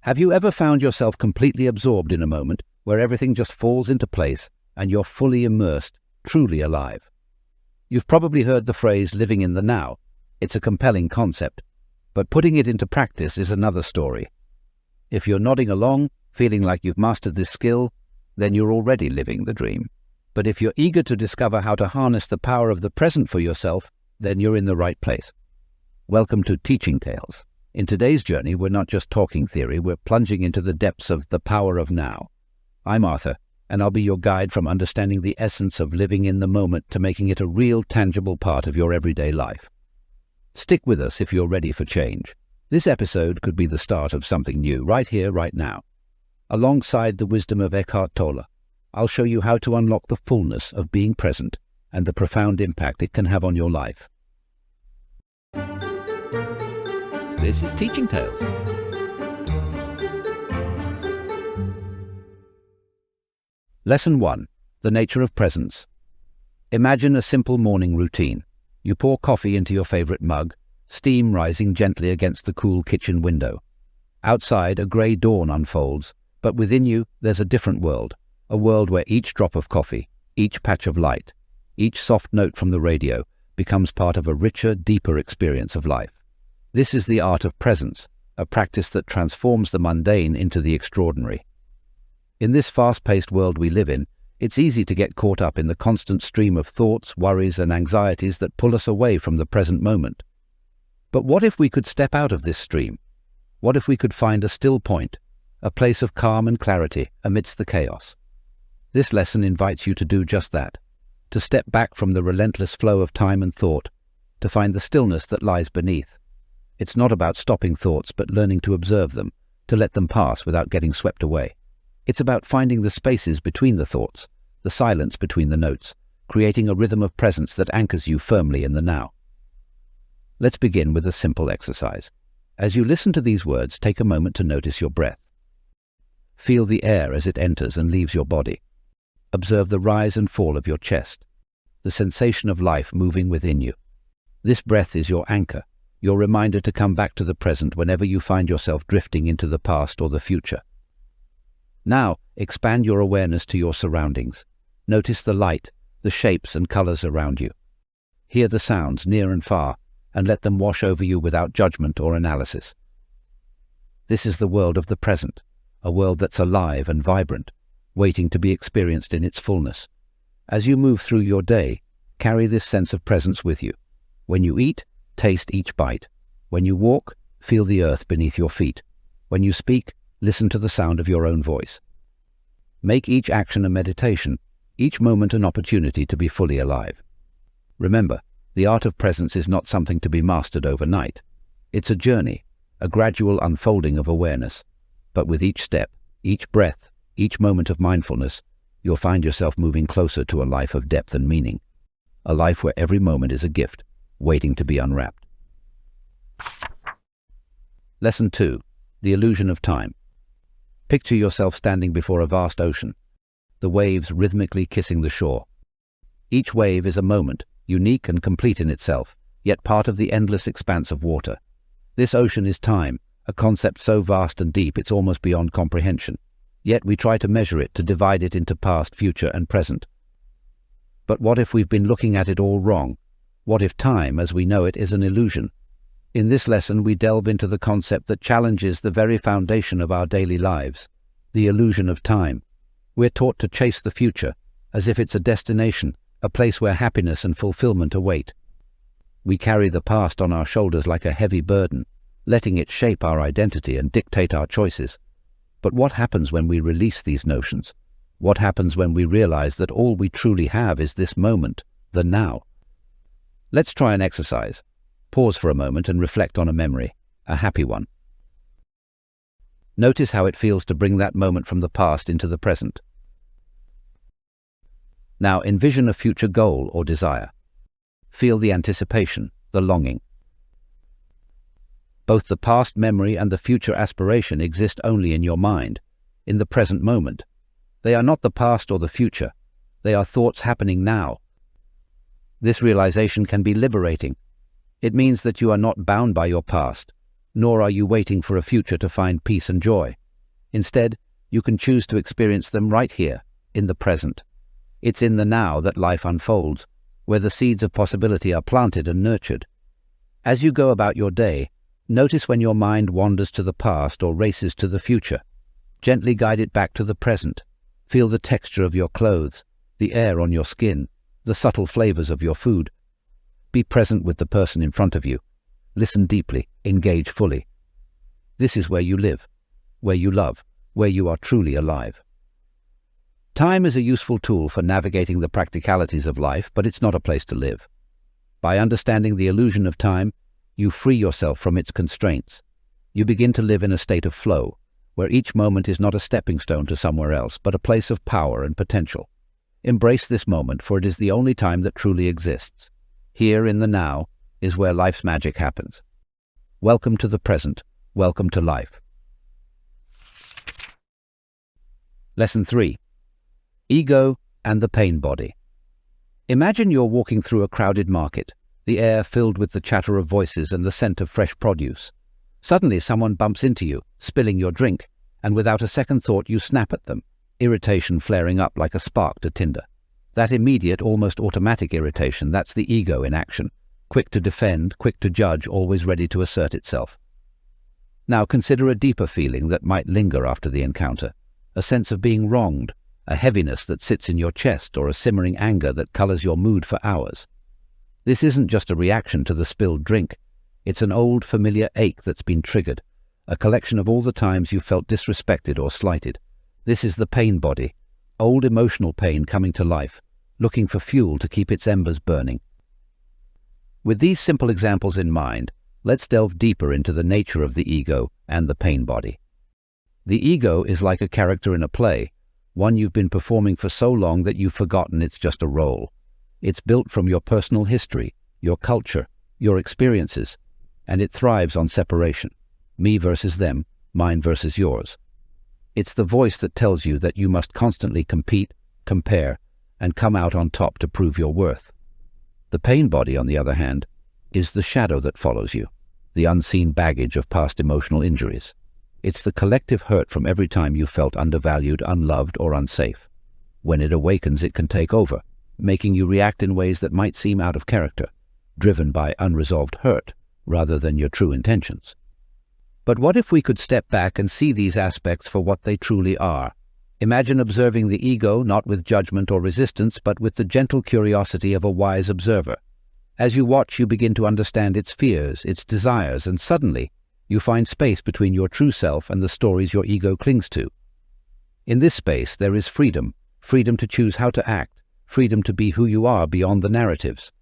Have you ever found yourself completely absorbed in a moment where everything just falls into place and you're fully immersed, truly alive? You've probably heard the phrase living in the now. It's a compelling concept, but putting it into practice is another story. If you're nodding along, feeling like you've mastered this skill, then you're already living the dream. But if you're eager to discover how to harness the power of the present for yourself, then you're in the right place. Welcome to Teaching Tales. In today's journey, we're not just talking theory, we're plunging into the depths of the power of now. I'm Arthur, and I'll be your guide from understanding the essence of living in the moment to making it a real, tangible part of your everyday life. Stick with us if you're ready for change. This episode could be the start of something new, right here, right now. Alongside the wisdom of Eckhart Tolle, I'll show you how to unlock the fullness of being present and the profound impact it can have on your life. This is Teaching Tales. Lesson 1. The nature of presence. Imagine a simple morning routine. You pour coffee into your favorite mug, steam rising gently against the cool kitchen window. Outside, a grey dawn unfolds, but within you, there's a different world. A world where each drop of coffee, each patch of light, each soft note from the radio becomes part of a richer, deeper experience of life. This is the art of presence, a practice that transforms the mundane into the extraordinary. In this fast-paced world we live in, it's easy to get caught up in the constant stream of thoughts, worries, and anxieties that pull us away from the present moment. But what if we could step out of this stream? What if we could find a still point, a place of calm and clarity amidst the chaos? This lesson invites you to do just that, to step back from the relentless flow of time and thought, to find the stillness that lies beneath. It's not about stopping thoughts, but learning to observe them, to let them pass without getting swept away. It's about finding the spaces between the thoughts, the silence between the notes, creating a rhythm of presence that anchors you firmly in the now. Let's begin with a simple exercise. As you listen to these words, take a moment to notice your breath. Feel the air as it enters and leaves your body. Observe the rise and fall of your chest, the sensation of life moving within you. This breath is your anchor, your reminder to come back to the present whenever you find yourself drifting into the past or the future. Now, expand your awareness to your surroundings. Notice the light, the shapes and colors around you. Hear the sounds near and far, and let them wash over you without judgment or analysis. This is the world of the present, a world that's alive and vibrant, waiting to be experienced in its fullness. As you move through your day, carry this sense of presence with you. When you eat, taste each bite. When you walk, feel the earth beneath your feet. When you speak, listen to the sound of your own voice. Make each action a meditation, each moment an opportunity to be fully alive. Remember, the art of presence is not something to be mastered overnight. It's a journey, a gradual unfolding of awareness. But with each step, each breath, each moment of mindfulness, you'll find yourself moving closer to a life of depth and meaning. A life where every moment is a gift, waiting to be unwrapped. Lesson 2. The illusion of time. Picture yourself standing before a vast ocean, the waves rhythmically kissing the shore. Each wave is a moment, unique and complete in itself, yet part of the endless expanse of water. This ocean is time, a concept so vast and deep it's almost beyond comprehension. Yet we try to measure it, to divide it into past, future, and present. But what if we've been looking at it all wrong? What if time, as we know it, is an illusion? In this lesson, we delve into the concept that challenges the very foundation of our daily lives, the illusion of time. We're taught to chase the future, as if it's a destination, a place where happiness and fulfillment await. We carry the past on our shoulders like a heavy burden, letting it shape our identity and dictate our choices. But what happens when we release these notions? What happens when we realize that all we truly have is this moment, the now? Let's try an exercise. Pause for a moment and reflect on a memory, a happy one. Notice how it feels to bring that moment from the past into the present. Now envision a future goal or desire. Feel the anticipation, the longing. Both the past memory and the future aspiration exist only in your mind, in the present moment. They are not the past or the future. They are thoughts happening now. This realization can be liberating. It means that you are not bound by your past. nor are you waiting for a future to find peace and joy. Instead, you can choose to experience them right here, in the present. It's in the now that life unfolds, where the seeds of possibility are planted and nurtured. As you go about your day, notice when your mind wanders to the past or races to the future. Gently guide it back to the present. Feel the texture of your clothes, the air on your skin, the subtle flavors of your food. Be present with the person in front of you. Listen deeply, engage fully. This is where you live, where you love, where you are truly alive. Time is a useful tool for navigating the practicalities of life, but it's not a place to live. By understanding the illusion of time, you free yourself from its constraints. You begin to live in a state of flow, where each moment is not a stepping stone to somewhere else, but a place of power and potential. Embrace this moment, for it is the only time that truly exists. Here in the now is where life's magic happens. Welcome to the present. Welcome to life. Lesson 3. Ego and the pain body. Imagine you're walking through a crowded market, the air filled with the chatter of voices and the scent of fresh produce. Suddenly someone bumps into you, spilling your drink, and without a second thought you snap at them, irritation flaring up like a spark to tinder. That immediate, almost automatic irritation, that's the ego in action, quick to defend, quick to judge, always ready to assert itself. Now consider a deeper feeling that might linger after the encounter, a sense of being wronged, a heaviness that sits in your chest, or a simmering anger that colors your mood for hours. This isn't just a reaction to the spilled drink. It's an old, familiar ache that's been triggered, a collection of all the times you felt disrespected or slighted. This is the pain body, old emotional pain coming to life, looking for fuel to keep its embers burning. With these simple examples in mind, let's delve deeper into the nature of the ego and the pain body. The ego is like a character in a play, one you've been performing for so long that you've forgotten it's just a role. It's built from your personal history, your culture, your experiences, and it thrives on separation. Me versus them, mine versus yours. It's the voice that tells you that you must constantly compete, compare, and come out on top to prove your worth. The pain body, on the other hand, is the shadow that follows you, the unseen baggage of past emotional injuries. It's the collective hurt from every time you felt undervalued, unloved, or unsafe. When it awakens, it can take over, making you react in ways that might seem out of character, driven by unresolved hurt rather than your true intentions. But what if we could step back and see these aspects for what they truly are? Imagine observing the ego not with judgment or resistance, but with the gentle curiosity of a wise observer. As you watch, you begin to understand its fears, its desires, and suddenly you find space between your true self and the stories your ego clings to. In this space, there is freedom, freedom to choose how to act, freedom to be who you are beyond the narratives.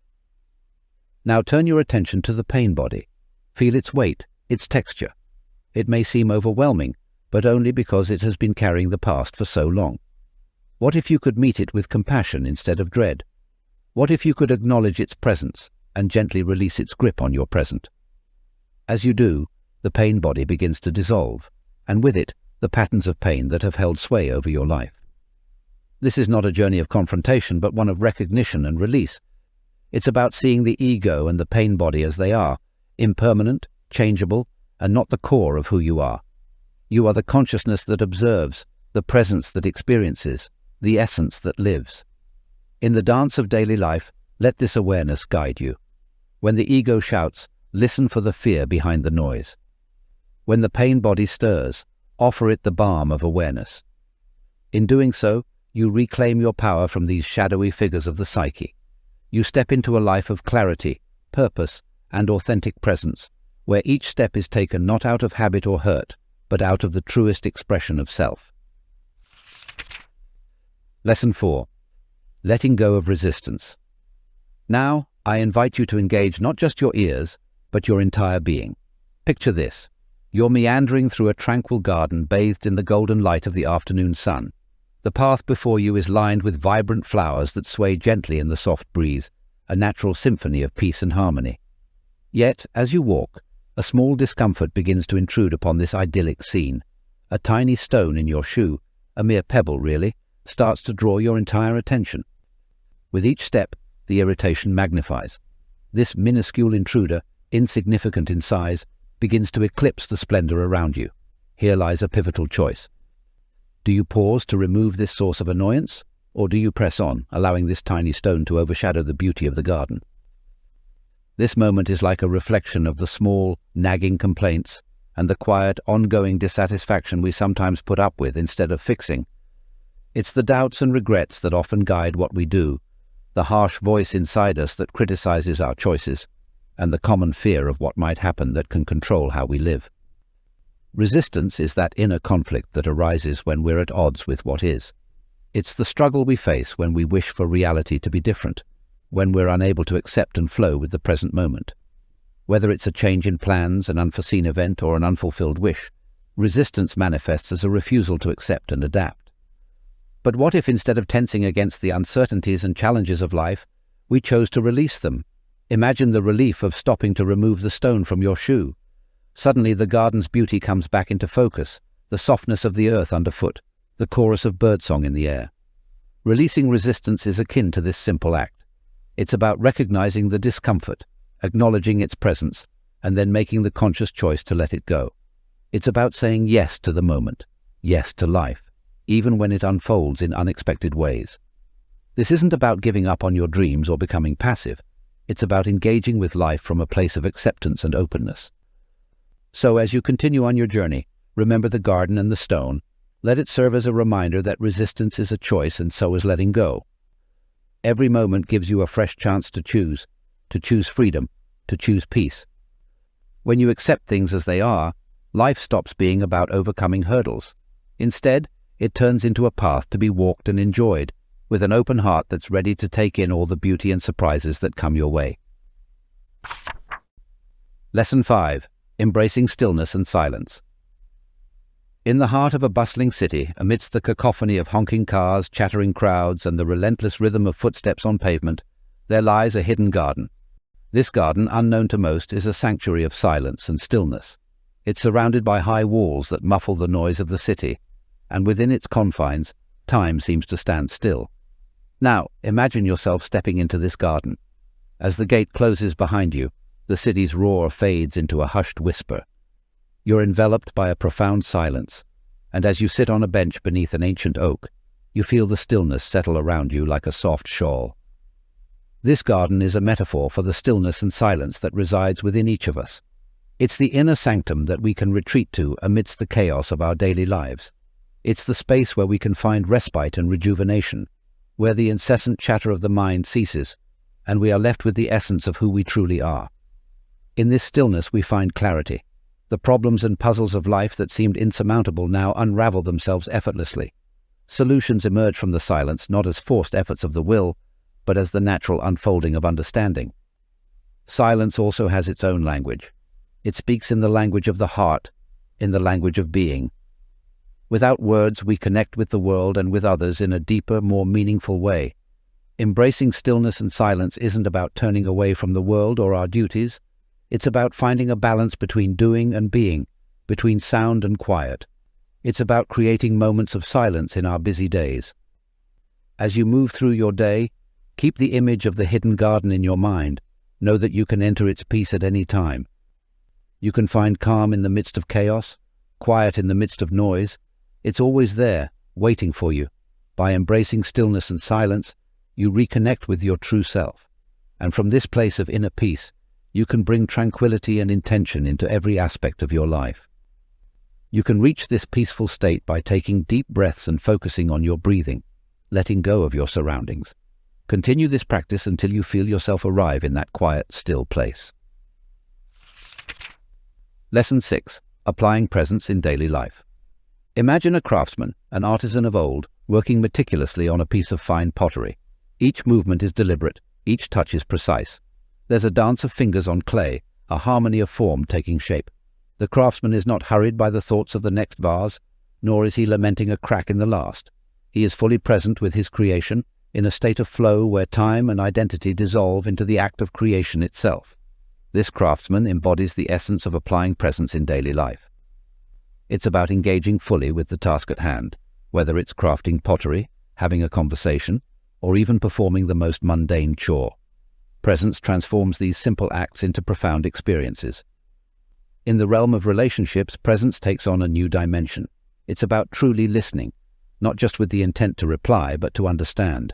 Now turn your attention to the pain body. Feel its weight, its texture. It may seem overwhelming, but only because it has been carrying the past for so long. What if you could meet it with compassion instead of dread? What if you could acknowledge its presence and gently release its grip on your present? As you do, the pain body begins to dissolve, and with it, the patterns of pain that have held sway over your life. This is not a journey of confrontation, but one of recognition and release. It's about seeing the ego and the pain body as they are, impermanent, changeable, and not the core of who you are. You are the consciousness that observes, the presence that experiences, the essence that lives. In the dance of daily life, let this awareness guide you. When the ego shouts, listen for the fear behind the noise. When the pain body stirs, offer it the balm of awareness. In doing so, you reclaim your power from these shadowy figures of the psyche. You step into a life of clarity, purpose, and authentic presence, where each step is taken not out of habit or hurt, but out of the truest expression of self. Lesson 4. Letting go of resistance. Now, I invite you to engage not just your ears, but your entire being. Picture this. You're meandering through a tranquil garden bathed in the golden light of the afternoon sun. The path before you is lined with vibrant flowers that sway gently in the soft breeze, a natural symphony of peace and harmony. Yet, as you walk, a small discomfort begins to intrude upon this idyllic scene. A tiny stone in your shoe, a mere pebble really, starts to draw your entire attention. With each step, the irritation magnifies. This minuscule intruder, insignificant in size, begins to eclipse the splendor around you. Here lies a pivotal choice. Do you pause to remove this source of annoyance, or do you press on, allowing this tiny stone to overshadow the beauty of the garden? This moment is like a reflection of the small, nagging complaints and the quiet, ongoing dissatisfaction we sometimes put up with instead of fixing. It's the doubts and regrets that often guide what we do, the harsh voice inside us that criticizes our choices, and the common fear of what might happen that can control how we live. Resistance is that inner conflict that arises when we're at odds with what is. It's the struggle we face when we wish for reality to be different, when we're unable to accept and flow with the present moment. Whether it's a change in plans, an unforeseen event, or an unfulfilled wish, resistance manifests as a refusal to accept and adapt. But what if instead of tensing against the uncertainties and challenges of life, we chose to release them? Imagine the relief of stopping to remove the stone from your shoe. Suddenly the garden's beauty comes back into focus, the softness of the earth underfoot, the chorus of birdsong in the air. Releasing resistance is akin to this simple act. It's about recognizing the discomfort, acknowledging its presence, and then making the conscious choice to let it go. It's about saying yes to the moment, yes to life, even when it unfolds in unexpected ways. This isn't about giving up on your dreams or becoming passive. It's about engaging with life from a place of acceptance and openness. So as you continue on your journey, remember the garden and the stone. Let it serve as a reminder that resistance is a choice, and so is letting go. Every moment gives you a fresh chance to choose freedom, to choose peace. When you accept things as they are, life stops being about overcoming hurdles. Instead, it turns into a path to be walked and enjoyed, with an open heart that's ready to take in all the beauty and surprises that come your way. Lesson 5. Embracing stillness and silence. In the heart of a bustling city, amidst the cacophony of honking cars, chattering crowds, and the relentless rhythm of footsteps on pavement, there lies a hidden garden. This garden, unknown to most, is a sanctuary of silence and stillness. It's surrounded by high walls that muffle the noise of the city, and within its confines, time seems to stand still. Now, imagine yourself stepping into this garden. As the gate closes behind you, the city's roar fades into a hushed whisper. You're enveloped by a profound silence, and as you sit on a bench beneath an ancient oak, you feel the stillness settle around you like a soft shawl. This garden is a metaphor for the stillness and silence that resides within each of us. It's the inner sanctum that we can retreat to amidst the chaos of our daily lives. It's the space where we can find respite and rejuvenation, where the incessant chatter of the mind ceases, and we are left with the essence of who we truly are. In this stillness we find clarity. The problems and puzzles of life that seemed insurmountable now unravel themselves effortlessly. Solutions emerge from the silence not as forced efforts of the will, but as the natural unfolding of understanding. Silence also has its own language. It speaks in the language of the heart, in the language of being. Without words, we connect with the world and with others in a deeper, more meaningful way. Embracing stillness and silence isn't about turning away from the world or our duties. It's about finding a balance between doing and being, between sound and quiet. It's about creating moments of silence in our busy days. As you move through your day, keep the image of the hidden garden in your mind. Know that you can enter its peace at any time. You can find calm in the midst of chaos, quiet in the midst of noise. It's always there, waiting for you. By embracing stillness and silence, you reconnect with your true self. And from this place of inner peace, you can bring tranquility and intention into every aspect of your life. You can reach this peaceful state by taking deep breaths and focusing on your breathing, letting go of your surroundings. Continue this practice until you feel yourself arrive in that quiet, still place. Lesson 6. Applying presence in daily life. Imagine a craftsman, an artisan of old, working meticulously on a piece of fine pottery. Each movement is deliberate, each touch is precise. There's a dance of fingers on clay, a harmony of form taking shape. The craftsman is not hurried by the thoughts of the next vase, nor is he lamenting a crack in the last. He is fully present with his creation, in a state of flow where time and identity dissolve into the act of creation itself. This craftsman embodies the essence of applying presence in daily life. It's about engaging fully with the task at hand, whether it's crafting pottery, having a conversation, or even performing the most mundane chore. Presence transforms these simple acts into profound experiences. In the realm of relationships, presence takes on a new dimension. It's about truly listening, not just with the intent to reply, but to understand.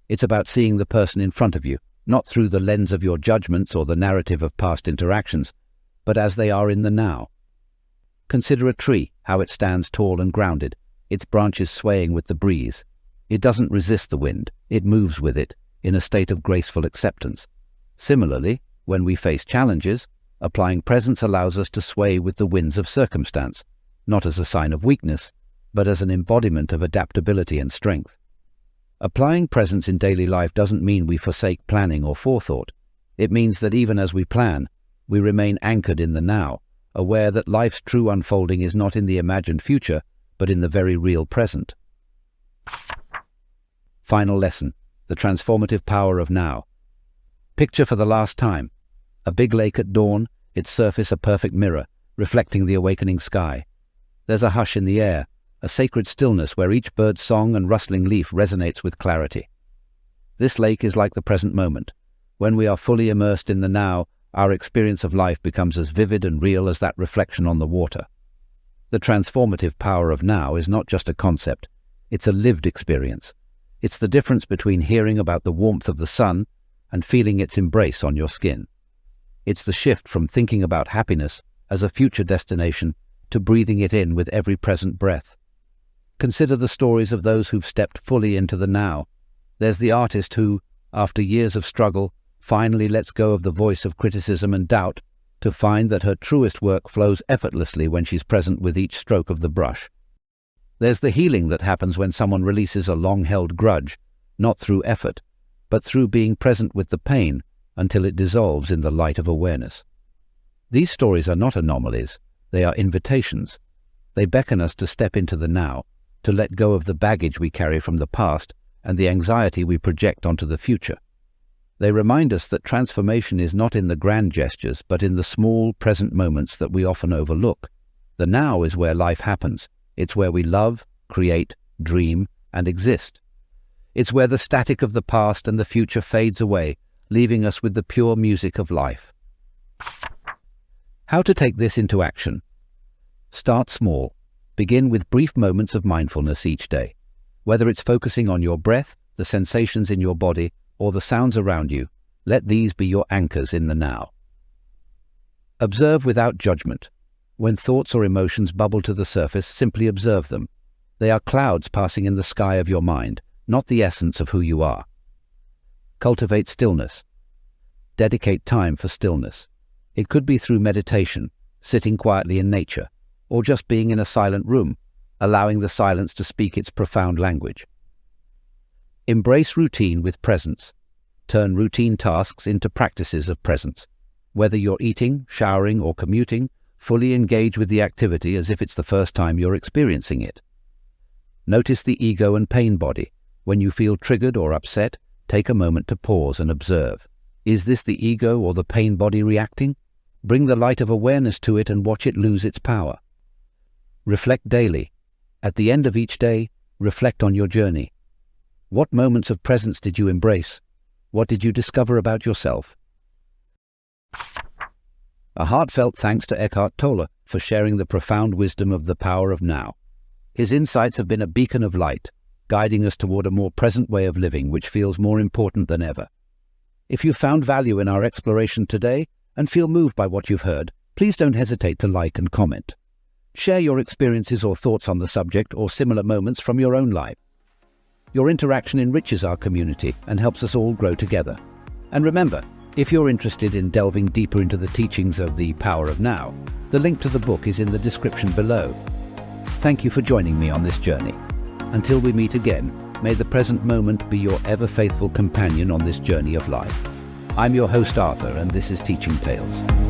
It's about seeing the person in front of you, not through the lens of your judgments or the narrative of past interactions, but as they are in the now. Consider a tree, how it stands tall and grounded, its branches swaying with the breeze. It doesn't resist the wind, it moves with it, in a state of graceful acceptance. Similarly, when we face challenges, applying presence allows us to sway with the winds of circumstance, not as a sign of weakness, but as an embodiment of adaptability and strength. Applying presence in daily life doesn't mean we forsake planning or forethought. It means that even as we plan, we remain anchored in the now, aware that life's true unfolding is not in the imagined future, but in the very real present. Final lesson: the transformative power of now. Picture for the last time. A big lake at dawn, its surface a perfect mirror, reflecting the awakening sky. There's a hush in the air, a sacred stillness where each bird's song and rustling leaf resonates with clarity. This lake is like the present moment. When we are fully immersed in the now, our experience of life becomes as vivid and real as that reflection on the water. The transformative power of now is not just a concept, it's a lived experience. It's the difference between hearing about the warmth of the sun and feeling its embrace on your skin. It's the shift from thinking about happiness as a future destination to breathing it in with every present breath. Consider the stories of those who've stepped fully into the now. There's the artist who, after years of struggle, finally lets go of the voice of criticism and doubt to find that her truest work flows effortlessly when she's present with each stroke of the brush. There's the healing that happens when someone releases a long-held grudge, not through effort, but through being present with the pain until it dissolves in the light of awareness. These stories are not anomalies, they are invitations. They beckon us to step into the now, to let go of the baggage we carry from the past and the anxiety we project onto the future. They remind us that transformation is not in the grand gestures, but in the small, present moments that we often overlook. The now is where life happens. It's where we love, create, dream, and exist. It's where the static of the past and the future fades away, leaving us with the pure music of life. How to take this into action? Start small. Begin with brief moments of mindfulness each day. Whether it's focusing on your breath, the sensations in your body, or the sounds around you, let these be your anchors in the now. Observe without judgment. When thoughts or emotions bubble to the surface, simply observe them. They are clouds passing in the sky of your mind, not the essence of who you are. Cultivate stillness. Dedicate time for stillness. It could be through meditation, sitting quietly in nature, or just being in a silent room, allowing the silence to speak its profound language. Embrace routine with presence. Turn routine tasks into practices of presence. Whether you're eating, showering, or commuting, fully engage with the activity as if it's the first time you're experiencing it. Notice the ego and pain body. When you feel triggered or upset, take a moment to pause and observe. Is this the ego or the pain body reacting? Bring the light of awareness to it and watch it lose its power. Reflect daily. At the end of each day, reflect on your journey. What moments of presence did you embrace? What did you discover about yourself? A heartfelt thanks to Eckhart Tolle for sharing the profound wisdom of the power of now. His insights have been a beacon of light, guiding us toward a more present way of living which feels more important than ever. If you found value in our exploration today and feel moved by what you've heard, please don't hesitate to like and comment. Share your experiences or thoughts on the subject or similar moments from your own life. Your interaction enriches our community and helps us all grow together. And remember, if you're interested in delving deeper into the teachings of the power of now, the link to the book is in the description below. Thank you for joining me on this journey. Until we meet again, may the present moment be your ever-faithful companion on this journey of life. I'm your host Arthur, and this is Teaching Tales.